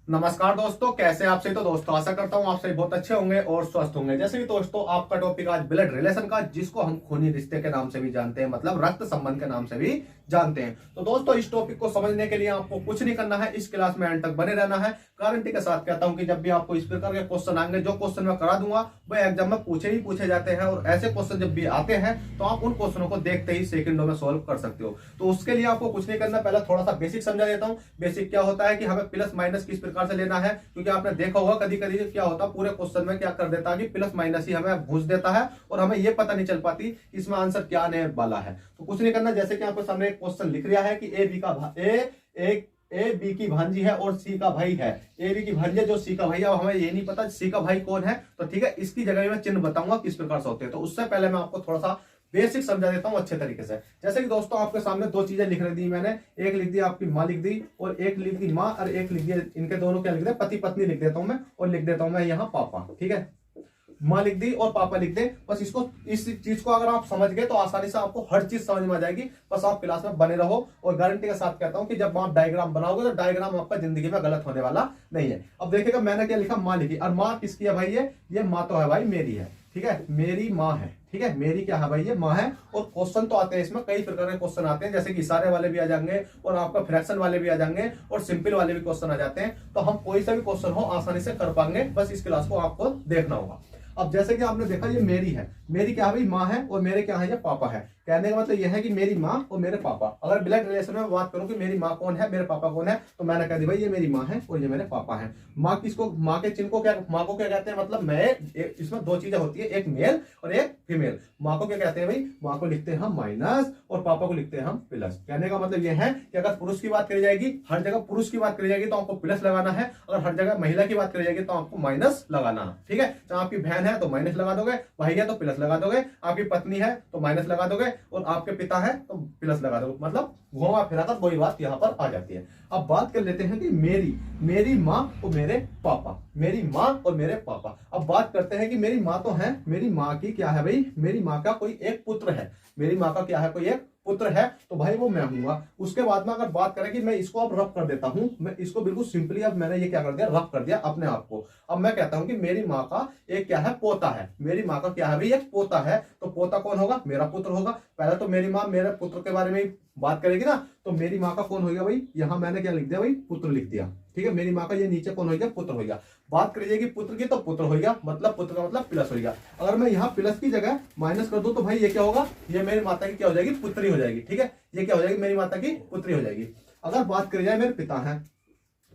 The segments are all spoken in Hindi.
नमस्कार दोस्तों, कैसे आप सही। तो दोस्तों आशा करता हूं आप सही बहुत अच्छे होंगे और स्वस्थ होंगे। जैसे कि दोस्तों आपका टॉपिक आज ब्लड रिलेशन का, जिसको हम खूनी रिश्ते के नाम से भी जानते हैं, मतलब रक्त संबंध के नाम से भी जानते हैं। तो दोस्तों इस टॉपिक को समझने के लिए आपको कुछ नहीं करना है, इस क्लास में एंड तक बने रहना है। गारंटी के साथ कहता हूं कि जब भी आपको इस प्रकार के क्वेश्चन आएंगे, जो क्वेश्चन मैं करा दूंगा वो एग्जाम में पूछे ही पूछे जाते हैं, और ऐसे क्वेश्चन जब भी आते हैं तो आप उन क्वेश्चनों को देखते ही सेकंडों में सोल्व कर सकते हो। तो उसके लिए आपको कुछ नहीं करना, पहले थोड़ा सा बेसिक समझा देता हूँ। बेसिक क्या होता है कि हमें प्लस माइनस किस प्रकार से लेना है, क्योंकि आपने देखा होगा कभी कभी क्या होता है, पूरे क्वेश्चन में क्या कर देता है कि प्लस माइनस ही हमें घुस देता है और हमें ये पता नहीं चल पाती इसमें आंसर क्या आने वाला है। तो कुछ नहीं करना, जैसे कि आपके सामने एक क्वेश्चन लिख रहा है कि ए बी की भांजी है और सी का भाई है। ए बी की भांजी है जो सी का भाई है। अब हमें ये नहीं पता सी का भाई कौन है, तो ठीक है, इसकी जगह मैं चिन्ह बताऊंगा किस प्रकार से होते हैं। तो उससे पहले मैं आपको थोड़ा सा बेसिक समझा देता हूं अच्छे तरीके से। जैसे कि दोस्तों आपके सामने दो चीजें लिख रही दी मैंने, एक लिख दी आपकी माँ लिख दी, और एक लिख दी माँ, और एक लिख दिया, इनके दोनों क्या लिख दिया, पति पत्नी लिख देता हूं मैं, और लिख देता हूं मैं यहाँ पापा। ठीक है, माँ लिख दी और पापा लिख दे। बस इसको, इस चीज को अगर आप समझ गए तो आसानी से आपको हर चीज समझ में आ जाएगी। बस आप क्लास में बने रहो, और गारंटी के साथ कहता हूं कि जब आप डायग्राम बनाओगे तो डायग्राम आपका जिंदगी में गलत होने वाला नहीं है। अब देखिएगा मैंने क्या लिखा, माँ लिखी, और माँ किसकी है भाई, ये माँ तो है भाई मेरी है। ठीक है, मेरी माँ है। ठीक है, मेरी क्या है भाई, ये माँ है। और क्वेश्चन तो आते हैं इसमें, कई प्रकार के क्वेश्चन आते हैं, जैसे कि इशारे वाले भी आ जाएंगे, और आपका फ्रैक्शन वाले भी आ जाएंगे, और सिंपल वाले भी क्वेश्चन आ जाते हैं। तो हम कोई सा भी क्वेश्चन हो आसानी से कर पाएंगे, बस इस क्लास को आपको देखना होगा। अब जैसे कि आपने देखा ये मेरी है, मेरी क्या है भाई, माँ है, और मेरे क्या है, ये पापा है। कहने का मतलब यह है कि मेरी माँ और मेरे पापा। अगर ब्लड रिलेशन में बात करूं कि मेरी माँ कौन है, मेरे पापा कौन है, तो मैंने कह दी भाई ये मेरी माँ है और ये मेरे पापा है। माँ किसको, माँ के चिन्ह को क्या, माँ को क्या कहते हैं, मतलब मैं, इसमें दो चीजें होती है, एक मेल और एक फीमेल। माँ को क्या कहते हैं भाई, माँ को लिखते हैं हम माइनस, और पापा को लिखते हैं हम प्लस। कहने का मतलब यह है कि अगर पुरुष की बात करी जाएगी, हर जगह पुरुष की बात करी जाएगी तो आपको प्लस लगाना है, अगर हर जगह महिला की बात करी जाएगी तो आपको माइनस लगाना है। ठीक है, चाहे आपकी बहन है तो माइनस लगा दोगे, भाई है तो प्लस लगा दोगे, आपकी पत्नी है तो माइनस लगा दोगे, और आपके पिता है तो प्लस लगा दोगे। मतलब घुमा फिरा कर वही बात यहाँ पर आ जाती है। अब बात कर लेते हैं कि मेरी माँ और मेरे पापा, मेरी माँ और मेरे पापा। अब बात करते हैं कि मेरी माँ तो है, मेरी माँ की क्या है भाई, मेरी माँ का कोई एक पुत्र है, मेरी माँ का क्या है, कोई एक पुत्र है, तो भाई वो मैं हूंगा। उसके बाद में अगर बात करें कि मैं इसको अब रफ कर देता हूं, मैं इसको बिल्कुल सिंपली, अब मैंने ये क्या कर दिया, रफ कर दिया अपने आप को। अब मैं कहता हूं कि मेरी माँ का एक क्या है, पोता है। मेरी माँ का क्या है भाई, एक पोता है। तो पोता कौन होगा, मेरा पुत्र होगा। पहले तो मेरी माँ मेरे पुत्र के बारे में बात करेगी ना, तो मेरी माँ का कौन हो गया भाई, यहां मैंने क्या लिख दिया भाई, पुत्र लिख दिया। ठीक है, मेरी माँ का ये नीचे कौन हो गया, पुत्र हो गया। बात करी जाएगी पुत्र की, तो पुत्र हो गया, मतलब पुत्र का मतलब प्लस हो गया। अगर मैं यहाँ प्लस की जगह माइनस कर दूं तो भाई ये क्या होगा, ये मेरी माता की क्या हो जाएगी, पुत्री हो जाएगी। ठीक है, ये क्या हो जाएगी, मेरी माता की पुत्री हो जाएगी। अगर बात करी जाए मेरे पिता है,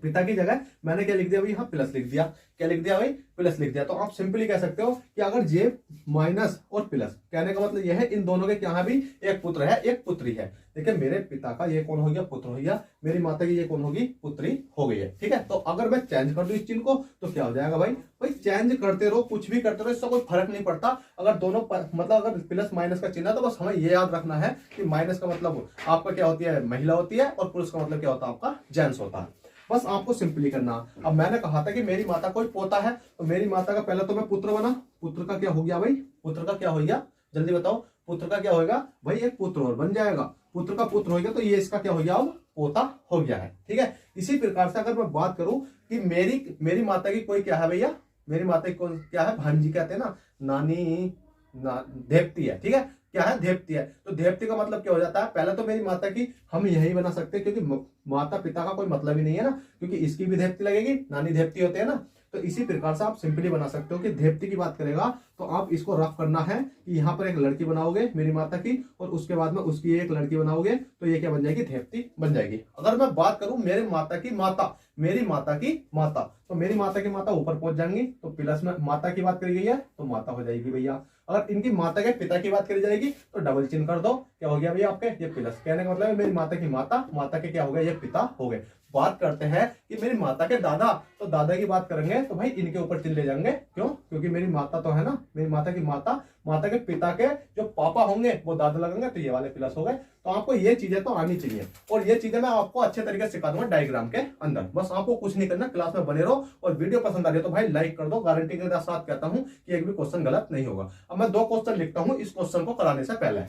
पिता की जगह मैंने क्या लिख दिया भाई, यहाँ प्लस लिख दिया। क्या लिख दिया भाई, प्लस लिख दिया। तो आप सिंपली कह सकते हो कि अगर जे माइनस और प्लस, कहने का मतलब यह है इन दोनों के क्या है भी, एक पुत्र है एक पुत्री है। देखिए मेरे पिता का ये कौन हो गया, पुत्र हो गया, मेरी माता की ये कौन होगी, पुत्री हो गई है। ठीक है, तो अगर मैं चेंज कर दूं इस चिन्ह को तो क्या हो जाएगा भाई, चेंज करते रहो, कुछ भी करते रहो, इससे कोई फर्क नहीं पड़ता। अगर दोनों मतलब अगर प्लस माइनस का चिन्ह है, तो बस हमें ये याद रखना है कि माइनस का मतलब आपका क्या होती है, महिला होती है, और पुरुष का मतलब क्या होता है, आपका जेंट्स होता है। बस आपको सिंपली करना। अब मैंने कहा था कि मेरी माता कोई पोता है, तो मेरी माता का पहले तो मैं पुत्र बना, पुत्र का क्या हो गया भाई, पुत्र का क्या हो गया, जल्दी बताओ, पुत्र का क्या होगा भाई, एक पुत्र और बन जाएगा। पुत्र का पुत्र हो गया तो ये इसका क्या हो गया, अब पोता हो गया है। ठीक है, इसी प्रकार से अगर मैं बात करूं कि मेरी माता की कोई क्या है भैया, मेरी माता की कौन क्या है, भांजी कहते हैं ना, नानी देवती है। ठीक है, क्या है, देवती है। तो देवती का मतलब क्या हो जाता है, पहले तो मेरी माता की हम यही बना सकते हैं, क्योंकि माता पिता का कोई मतलब ही नहीं है ना, क्योंकि इसकी भी देवती लगेगी, नानी देवती होते हैं ना। तो इसी प्रकार से आप सिंपली बना सकते हो कि देवती की बात करेगा तो आप इसको रफ करना है कि यहाँ पर एक लड़की बनाओगे मेरी माता की, और उसके बाद में उसकी एक लड़की बनाओगे, तो ये क्या बन जाएगी, देवती बन जाएगी। अगर मैं बात करूं मेरे माता की माता, मेरी माता की माता, तो मेरी माता की माता ऊपर पहुंच जाएंगी, तो प्लस में माता की बात करी गई है तो माता हो जाएगी भैया। अगर इनकी माता के पिता की बात करी जाएगी तो डबल चिन्ह कर दो, क्या हो गया भैया आपके, ये प्लस। कहने का मतलब है मेरी माता की माता, माता के क्या हो गए, ये पिता हो गए। बात करते हैं कि मेरी माता के दादा, तो दादा की बात करेंगे तो भाई इनके ऊपर चिन्ह ले जाएंगे। क्यों, क्योंकि मेरी माता तो है ना, मेरी माता की माता, माता के पिता के जो पापा होंगे वो दादा लगेंगे, तो ये वाले प्लस हो गए। तो आपको ये चीजें तो आनी चाहिए, और ये चीजें मैं आपको अच्छे तरीके से सिखा दूंगा डायग्राम के अंदर। बस आपको कुछ नहीं करना, क्लास में बने रहो, और वीडियो पसंद आ रही है तो भाई लाइक कर दो। गारंटी के साथ कहता हूं कि एक भी क्वेश्चन गलत नहीं होगा। अब मैं दो क्वेश्चन लिखता हूं इस क्वेश्चन को कराने से पहले।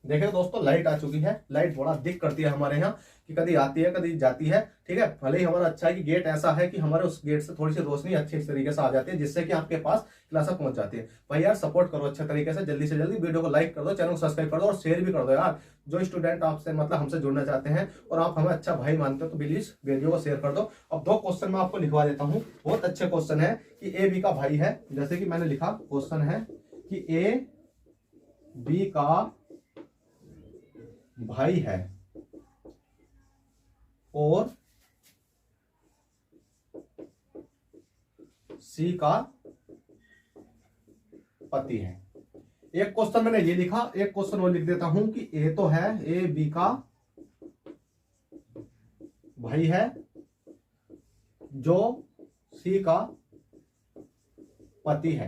देखिए दोस्तों लाइट आ चुकी है, लाइट बड़ा दिक करती है हमारे यहाँ, कि कभी आती है कभी जाती है, ठीक है। भले ही हमारा अच्छा है कि गेट ऐसा है कि हमारे उस गेट से थोड़ी सी रोशनी अच्छे तरीके से आ जाती है, जिससे कि आपके पास क्लास पहुंच जाती है। भाई यार सपोर्ट करो अच्छे तरीके से, जल्दी वीडियो को लाइक कर दो, चैनल को सब्सक्राइब कर दो और शेयर भी कर दो यार। जो स्टूडेंट आपसे मतलब हमसे जुड़ना चाहते हैं और आप हमें अच्छा भाई मानते हो तो प्लीज वीडियो को शेयर कर दो। अब 2 क्वेश्चन मैं आपको लिखवा देता हूँ, बहुत अच्छे क्वेश्चन है कि ए बी का भाई है। जैसे कि मैंने लिखा क्वेश्चन है कि ए बी का भाई है और सी का पति है। एक क्वेश्चन मैंने ये लिखा, एक क्वेश्चन वो लिख देता हूं कि ए तो है, ए बी का भाई है जो सी का पति है।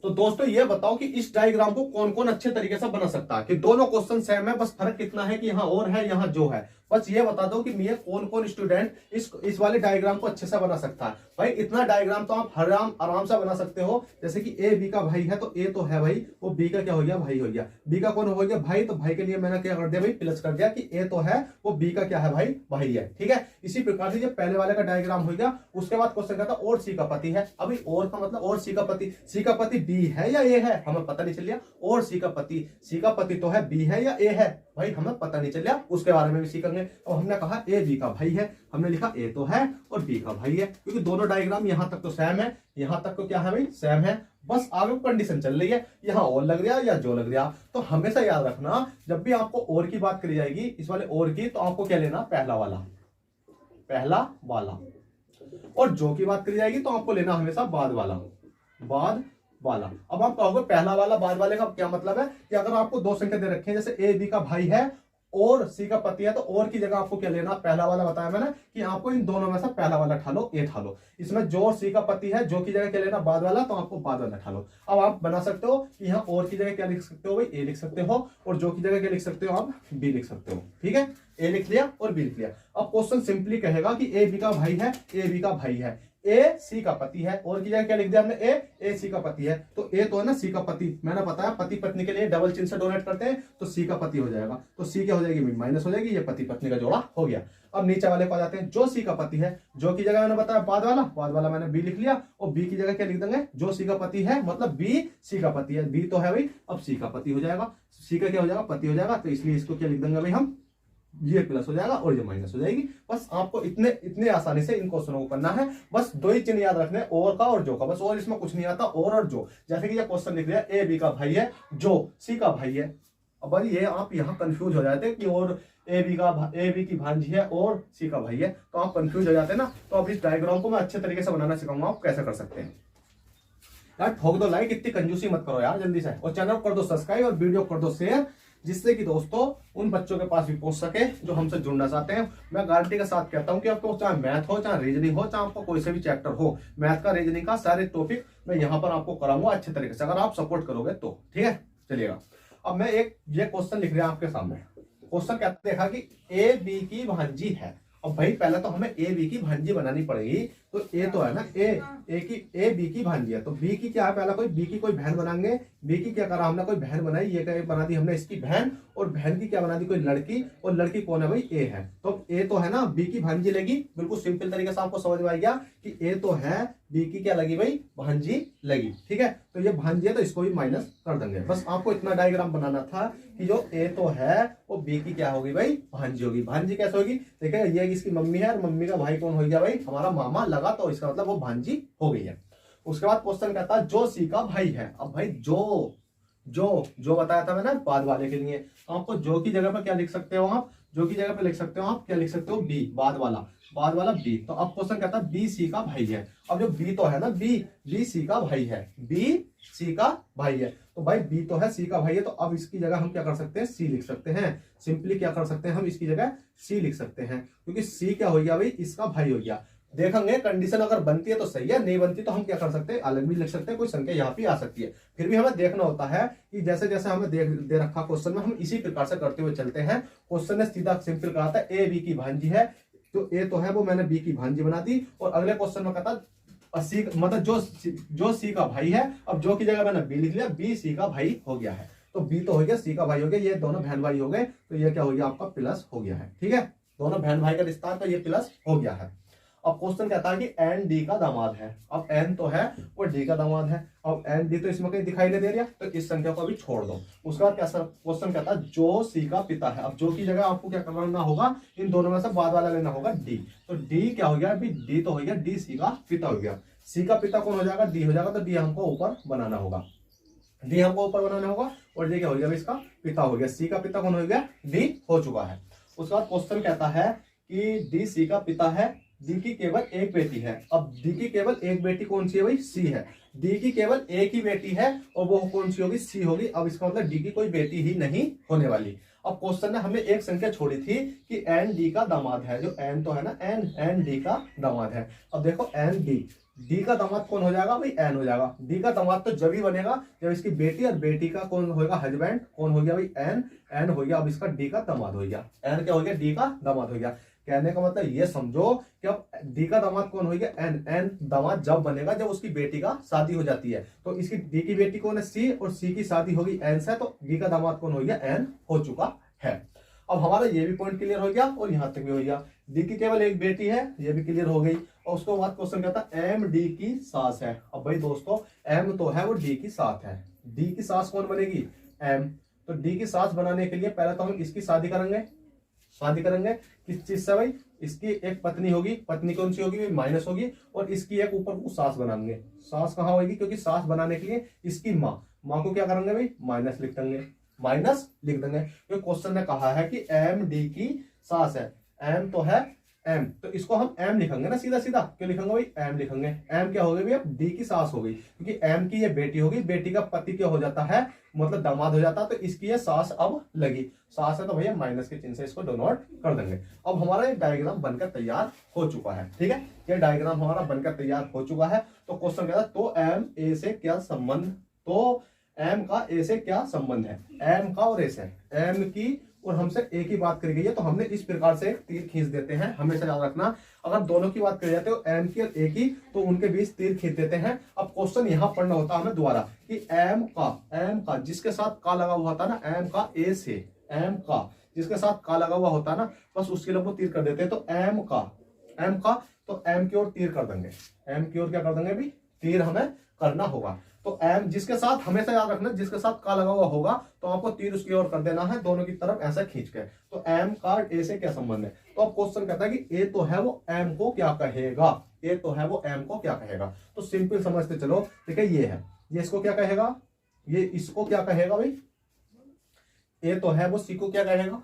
तो दोस्तों ये बताओ कि इस डायग्राम को कौन कौन अच्छे तरीके से बना सकता है, कि दोनों क्वेश्चन सेम है, बस फर्क कितना है कि यहाँ और है यहाँ जो है। बस ये बता दो कि ये कौन कौन स्टूडेंट इस वाले डायग्राम को अच्छे से बना सकता है। भाई इतना डायग्राम तो आप आराम से बना सकते हो। जैसे कि ए बी का भाई है तो ए तो है भाई, वो बी का क्या हो गया, भाई हो गया। बी का कौन हो गया, भाई, तो भाई के लिए मैंने क्या कर दिया भाई, प्लस कर दिया कि ए तो है, वो बी का क्या है भाई, भाई है, ठीक है। इसी प्रकार से ये पहले वाले का डायग्राम हो गया। उसके बाद क्वेश्चन कहता और सी का पति है। अभी और का मतलब और सी का पति बी है या ए है, हमें पता नहीं चल लिया। और सी का पति तो है, बी है या ए है भाई, हमें पता नहीं चलिया, उसके बारे में भी सीखेंगे। अब हमने कहा ए बी का भाई है, हमने लिखा ए तो है और बी का भाई है, क्योंकि दोनों डायग्राम यहां तक तो सेम है, यहां तक तो क्या है भाई, सेम है। बस आगे कंडीशन चल रही है, यहाँ और लग रहा या जो लग रहा। तो हमेशा याद रखना, जब भी आपको और की बात करी जाएगी, इस वाले और की, तो आपको क्या लेना, पहला वाला। और जो की बात करी जाएगी तो आपको लेना हमेशा बाद वाला। अब आप कहोगे पहला वाला बाद वाले का क्या मतलब है, कि अगर आपको 2 संख्या दे रखे हैं, जैसे ए बी का भाई है और सी का पति है, तो और की जगह आपको क्या लेना, पहला वाला बताया मैंने कि आपको इन दोनों में से पहला वाला उठा लो, ए उठा लो। इसमें जो और सी का पति है, जो की जगह क्या लेना, बाद वाला, तो आपको बाद वाला उठा लो। अब आप बना सकते हो कि यहाँ और की जगह क्या लिख सकते हो भाई, ए लिख सकते हो, और जो की जगह क्या लिख सकते हो आप, बी लिख सकते हो, ठीक है। ए लिख लिया और बी लिख लिया। अब क्वेश्चन सिंपली कहेगा कि ए बी का भाई है, ए बी का भाई है, ए सी का पति है, और की जगह क्या लिख दिया हमने, ए सी का पति है। तो ए तो है ना सी का पति, मैंने बताया पति पत्नी के लिए डबल चिन्ह से डोनेट करते हैं, तो सी का पति हो जाएगा। तो सी क्या हो जाएगी, माइनस हो जाएगी, ये पति पत्नी का जोड़ा हो गया। अब नीचे वाले को आ जाते हैं, जो सी का पति है, जो की जगह मैंने बताया बाद वाला मैंने बी लिख लिया, और बी की जगह क्या लिख देंगे, जो सी का पति है, मतलब बी सी का पति है, बी तो है भाई, अब सी का पति हो जाएगा, सी का क्या हो जाएगा, पति हो जाएगा। तो इसलिए इसको क्या लिख देंगे भाई हम, ये प्लस हो जाएगा और ये माइनस हो जाएगी। बस आपको इतने आसानी से इन क्वेश्चनों को करना है। बस 2 ही चिन्ह याद रखने, और का और जो का, बस और इसमें कुछ नहीं आता, और जो। जैसे कि ये क्वेश्चन लिख दिया, ए बी का भाई है जो सी का भाई है। अब भाई ये आप यहाँ कंफ्यूज हो जाते हैं कि और ए बी की भांजी है और सी का भाई है, तो आप कंफ्यूज हो जाते हैं ना। तो अब इस डायग्राम को मैं अच्छे तरीके से बनाना सिखाऊंगा, आप कैसे कर सकते हैं। यार ठोक दो लाइक, इतनी कंजूसी मत करो यार जल्दी से, और चैनल कर दो सब्सक्राइब और वीडियो कर दो शेयर, जिससे कि दोस्तों उन बच्चों के पास भी पहुंच सके जो हमसे जुड़ना चाहते हैं। मैं गारंटी के साथ कहता हूं कि आपको चाहे मैथ हो, चाहे रीजनिंग हो, चाहे आपको कोई से भी चैप्टर हो, मैथ का, रीजनिंग का, सारे टॉपिक मैं यहाँ पर आपको कराऊंगा अच्छे तरीके से, अगर आप सपोर्ट करोगे तो, ठीक है। चलिएगा, अब मैं ये क्वेश्चन लिख रहा हूं आपके सामने। क्वेश्चन क्या देखा कि ए बी की भांजी है। अब भाई पहले तो हमें ए बी की भांजी बनानी पड़ेगी। तो ए तो है ना, ए बी की भांजी है, तो बी की क्या है, पहला कोई बी की कोई बहन बनाएंगे। बी की क्या करा हमने, कोई बहन बनाई, ये क्या बना दी हमने इसकी बहन, और बहन की क्या बना दी, कोई लड़की, और लड़की कौन है भाई, ए है। तो ए तो है ना, बी की भांजी लगी, बिल्कुल सिंपल तरीके से आपको समझ में आ गया कि ए तो है, बी की क्या लगी भाई, भांजी लगी, ठीक है। तो ये भांजी है तो इसको भी माइनस कर देंगे। बस आपको इतना डायग्राम बनाना था कि जो ए तो है वो बी की क्या होगी भाई, भांजी होगी। भांजी कैसे होगी, देखिए ये इसकी मम्मी है, और मम्मी का भाई कौन हो गया भाई, हमारा मामा लगा, तो इसका मतलब वो भांजी हो गई है। उसके बाद क्वेश्चन कहता है जो सी का भाई है। अब भाई जो बताया था मैंने बाद वाले के लिए, आपको जो की जगह पर क्या लिख सकते हो आप, जो की जगह पे लिख सकते हो आप, क्या लिख सकते हो, बी, बाद वाला बी। तो अब क्वेश्चन कहता है बी सी का भाई है। अब जो बी तो है ना, बी सी का भाई है, बी सी का भाई है, तो भाई बी तो है, सी का भाई है, तो अब इसकी जगह हम क्या कर सकते हैं, सी लिख सकते हैं। सिंपली क्या कर सकते हैं, हम इसकी जगह सी लिख सकते हैं, क्योंकि सी क्या हो गया भाई, इसका भाई हो गया। देखेंगे कंडीशन अगर बनती है तो सही है, नहीं बनती तो हम क्या कर सकते हैं, अलग भी लिख सकते हैं, कोई संख्या यहाँ पे आ सकती है। फिर भी हमें देखना होता है कि जैसे जैसे हमें दे रखा क्वेश्चन में, हम इसी प्रकार से करते हुए चलते हैं। क्वेश्चन ने सीधा सिंपल कहा था ए बी की भांजी है, तो ए तो है वो मैंने बी की भांजी बना दी। और अगले क्वेश्चन में कहता सी, मतलब जो सी का भाई है, अब जो की जगह मैंने बी लिख लिया, बी सी का भाई हो गया है। तो तो बी तो हो गया, सी का भाई हो गया, ये दोनों बहन भाई हो गए, तो ये क्या हो गया आपका प्लस हो गया है। ठीक है, दोनों बहन भाई का रिश्ता है तो ये प्लस हो गया है। अब क्वेश्चन कहता है कि एन डी का दामाद है। अब एन तो है वो डी का दामाद है। अब एन डी तो इसमें कहीं दिखाई नहीं दे रहा, तो इस संख्या को अभी छोड़ दो। उसके बाद कैसा क्वेश्चन कहता है जो सी का पिता है। अब जो की जगह आपको क्या करना होगा, इन दोनों में से बाद वाला लेना होगा डी। तो डी क्या हो गया अभी, डी तो हो गया, डी सी का पिता हो गया। सी का पिता कौन हो जाएगा, डी हो जाएगा, तो डी हमको ऊपर बनाना होगा, डी हमको ऊपर बनाना होगा। और डी क्या हो गया, इसका पिता हो गया। सी का पिता कौन हो गया, डी हो चुका है। उसके बाद क्वेश्चन कहता है कि डी सी का पिता है, डी की केवल एक बेटी है। अब डी की केवल एक बेटी कौन सी है भाई, सी है। डी की केवल एक ही बेटी है और वो कौन सी होगी, सी होगी। अब इसका मतलब डी की कोई बेटी ही नहीं होने वाली। अब क्वेश्चन ने हमें एक संख्या छोड़ी थी कि एन डी का दामाद है, जो एन तो है ना, एन एन डी का दामाद है। अब देखो एन डी, डी का दामाद कौन हो जाएगा भाई, एन हो जाएगा। डी का दामाद तो जब ही बनेगा जब इसकी बेटी, और बेटी का कौन होगा, हस्बैंड, कौन हो गया भाई, एन, एन हो गया। अब इसका डी का दामाद हो गया, एन क्या हो गया, डी का दामाद हो गया। कहने का मतलब ये समझो कि अब डी का दामाद कौन हो गया, एन, एन दामाद जब बनेगा जब उसकी बेटी का शादी हो जाती है। तो इसकी डी की बेटी कौन है, सी, और सी की शादी होगी एन से, तो डी का दामाद कौन हो गया, एन हो चुका है। अब हमारा ये भी पॉइंट क्लियर हो गया और यहां तक भी हो गया। डी की केवल एक बेटी है, ये भी क्लियर हो गई। और उसके बाद क्वेश्चन कहता है एम डी की सास है। अब भाई दोस्तों एम तो है वो डी की सास है, डी की सास कौन बनेगी, एम। तो डी की सास बनाने के लिए पहले तो हम इसकी शादी करेंगे, शादी करेंगे किस चीज से भाई, इसकी एक पत्नी होगी, पत्नी कौन सी होगी, माइनस होगी, और इसकी एक ऊपर को सास बनाएंगे। सास कहाँ होगी, क्योंकि सास बनाने के लिए इसकी माँ, माँ को क्या करेंगे भाई, माइनस लिख देंगे, माइनस लिख देंगे। तो क्वेश्चन ने कहा है कि एम डी की सास है, एम तो है एम, तो इसको हम एम लिखेंगे ना, सीधा सीधा क्यों लिखेंगे भाई, एम लिखेंगे। एम क्या हो गई, अब डी की सास हो गई, क्योंकि एम की ये बेटी होगी, बेटी का पति क्या हो जाता है, मतलब दामाद हो जाता है, तो इसकी ये सास अब लगी, सास है तो भैया माइनस के चिन्ह से इसको डोनोट कर देंगे। अब हमारा ये डायग्राम बनकर तैयार हो चुका है। ठीक है, ये डायग्राम हमारा बनकर तैयार हो चुका है। तो क्वेश्चन कहता है तो एम ए से क्या संबंध, तो एम का ए से क्या संबंध है, एम का और ए से, एम की और हमसे ए की बात करी गई है, तो हमने इस प्रकार से तीर खींच देते हैं। हमेशा याद रखना, अगर दोनों की बात करी जाती है एम की और ए की, तो उनके बीच तीर खींच देते हैं। अब क्वेश्चन यहां पढ़ना होता है हमें दोबारा कि एम का जिसके साथ का लगा हुआ था ना, एम का ए से, एम का जिसके साथ का लगा हुआ होता है ना, बस उसके लिए वो तीर कर देते हैं। तो एम का तो एम की ओर तीर कर देंगे, एम की ओर क्या कर देंगे भी, तीर हमें करना होगा। तो एम जिसके साथ, हमेशा याद रखना, जिसके साथ का लगा हुआ होगा तो आपको तीर उसकी ओर कर देना है, दोनों की तरफ ऐसा खींच के। तो एम का ए से क्या संबंध है, तो अब क्वेश्चन कहता है कि ए तो है वो एम को क्या कहेगा, ए तो है वो एम को क्या कहेगा। तो सिंपल समझते चलो, देखिए ये है, ये इसको क्या कहेगा, ये इसको क्या कहेगा भाई, ए तो है वो सी को क्या कहेगा,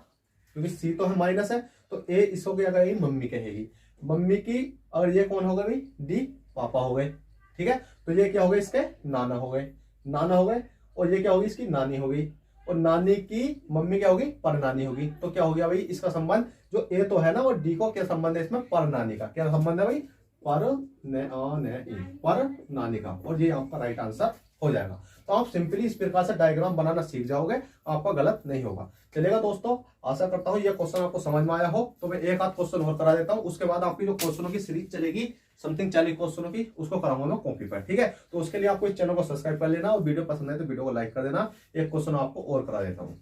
क्योंकि सी तो है माइनस है, तो ए इसको क्या कहेगी, मम्मी कहेगी, मम्मी की। और ये कौन होगा भाई, डी पापा हो गए। ठीक है, तो ये क्या हो गए, इसके नाना हो गए, नाना हो गए। और ये क्या होगी, इसकी नानी हो गई, और नानी की मम्मी क्या होगी, पर नानी होगी। तो क्या हो गया भाई, इसका संबंध जो ए तो है ना, वो डी को क्या संबंध है इसमें, पर नानी का क्या संबंध है भाई, पर नानी का। और ये आपका राइट आंसर हो जाएगा। तो आप सिंपली इस प्रकार से डायग्राम बनाना सीख जाओगे, आपका गलत नहीं होगा। चलेगा दोस्तों, आशा करता हूं ये क्वेश्चन आपको समझ में आया हो। तो मैं एक आध क्वेश्चन और करा देता हूं, उसके बाद आपकी जो क्वेश्चनों की सीरीज चलेगी समथिंग 40 क्वेश्चनों की, उसको कराऊंगा मैं कॉपी पर। ठीक है, तो उसके लिए आपको इस चैनल को सब्सक्राइब कर लेना, और वीडियो पसंद है तो वीडियो को लाइक कर देना। एक क्वेश्चन आपको और करा देता हूँ।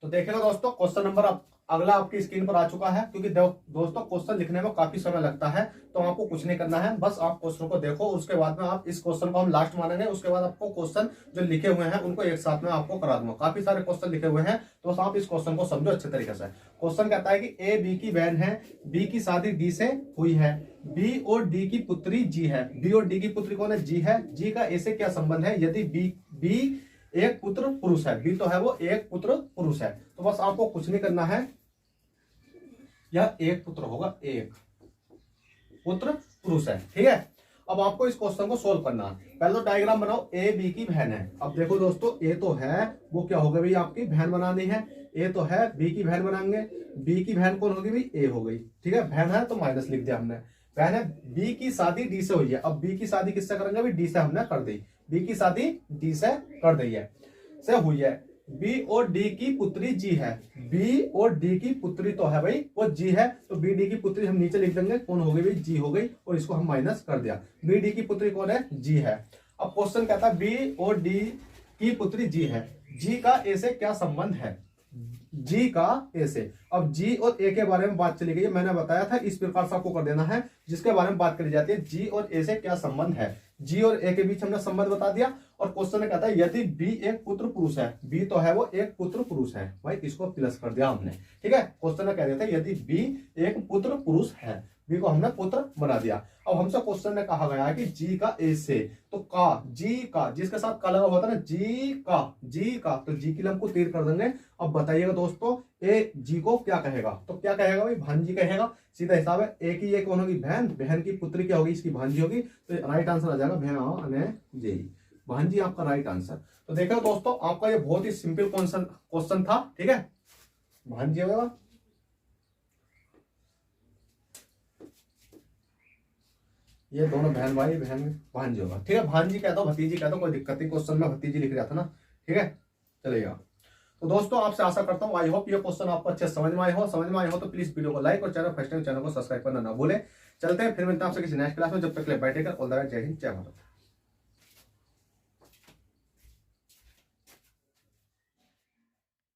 तो देखिएगा दोस्तों, क्वेश्चन नंबर अगला आपकी स्क्रीन पर आ चुका है। क्योंकि दोस्तों क्वेश्चन लिखने में काफी समय लगता है, तो आपको कुछ नहीं करना है, बस आप क्वेश्चन को देखो, उसके बाद में आप इस क्वेश्चन को हम लास्ट मानेंगे, उसके बाद आपको क्वेश्चन जो लिखे हुए हैं उनको एक साथ में आपको करा दूंगा। काफी सारे क्वेश्चन लिखे हुए हैं, तो बस आप इस क्वेश्चन को समझो अच्छे तरीके से। क्वेश्चन कहता है कि ए बी की बहन है, बी की शादी डी से हुई है, बी और डी की पुत्री जी है। बी और डी की पुत्री कौन है, जी है। जी का ए से क्या संबंध है, यदि बी एक पुत्र पुरुष है, बी तो है वो एक पुत्र पुरुष है। तो बस आपको कुछ नहीं करना है, यह एक पुत्र होगा, एक पुत्र पुरुष है। ठीक है, अब आपको इस क्वेश्चन को सोल्व करना है। पहले तो डायग्राम बनाओ, ए बी की बहन है। अब देखो दोस्तों, ए तो है वो क्या होगा भाई, आपकी बहन बनानी है, ए तो है, बी की बहन बनाएंगे, बी की बहन कौन होगी भाई, ए हो गई। ठीक है, बहन है तो माइनस लिख दिया हमने, बहन है। बी की शादी डी से हुई है, अब बी की शादी किससे करेंगे भाई, डी से हमने कर दी, बी की शादी डी से कर दी है, से हुई है। बी और डी की पुत्री जी है। बी और डी की पुत्री तो है भाई वो जी है, तो बी डी की पुत्री हम नीचे लिख देंगे, कौन हो गई भाई, जी हो गई, और इसको हम माइनस कर दिया। बी डी की पुत्री कौन है, जी है। अब क्वेश्चन कहता है बी और डी की पुत्री जी है, जी का ए से क्या संबंध है, जी का ए से। अब जी और ए के बारे में बात चली गई है, मैंने बताया था इस प्रकार से आपको कर देना है जिसके बारे में बात करी जाती है, जी और ए से क्या संबंध है, जी और ए के बीच हमने संबंध बता दिया। और क्वेश्चन में कहता है यदि बी एक पुत्र पुरुष है, बी तो है वो एक पुत्र पुरुष है भाई, इसको प्लस कर दिया हमने, ठीक है। क्वेश्चन में कह देते हैं यदि बी एक पुत्र पुरुष है, बी को हमने पुत्र बना दिया। अब हमसे क्वेश्चन में कहा गया है कि जी का ए से, तो का, जी का, जिसके साथ का लगा होता है ना, जी का, तो जी के लिए हमको तीर कर देंगे। अब बताइएगा दोस्तों ए जी को क्या कहेगा, तो क्या कहेगा भाई, भांजी कहेगा, सीधा हिसाब है। ए की ये कौन होगी, बहन, बहन की पुत्री क्या होगी, इसकी भांजी होगी, तो राइट आंसर आ जाएगा बहन अने जी, भांजी आपका राइट आंसर। तो देखो दोस्तों आपका ये बहुत ही सिंपल क्वेश्चन था, ठीक है। भांजी होगा, ये दोनों बहन भाई, बहन भांजी होगा, ठीक है। भांजी कह दो, भतीजी कह दो, कोई दिक्कत नहीं, क्वेश्चन में भतीजी लिख रहा था ना, ठीक है, चलेगा। तो दोस्तों आपसे आशा करता हूँ, आई होप ये क्वेश्चन आपको अच्छे समझ में आए हो तो प्लीज वीडियो को लाइक और चैनल फर्स्ट टाइम चैनल को सब्सक्राइब करना ना भूले। चलते हैं फिर मिलते हैं आपसे किसी नेक्स्ट क्लास में, जब तक के लिए बैठेगा। ऑल द बेस्ट, जय हिंद, जय भारत।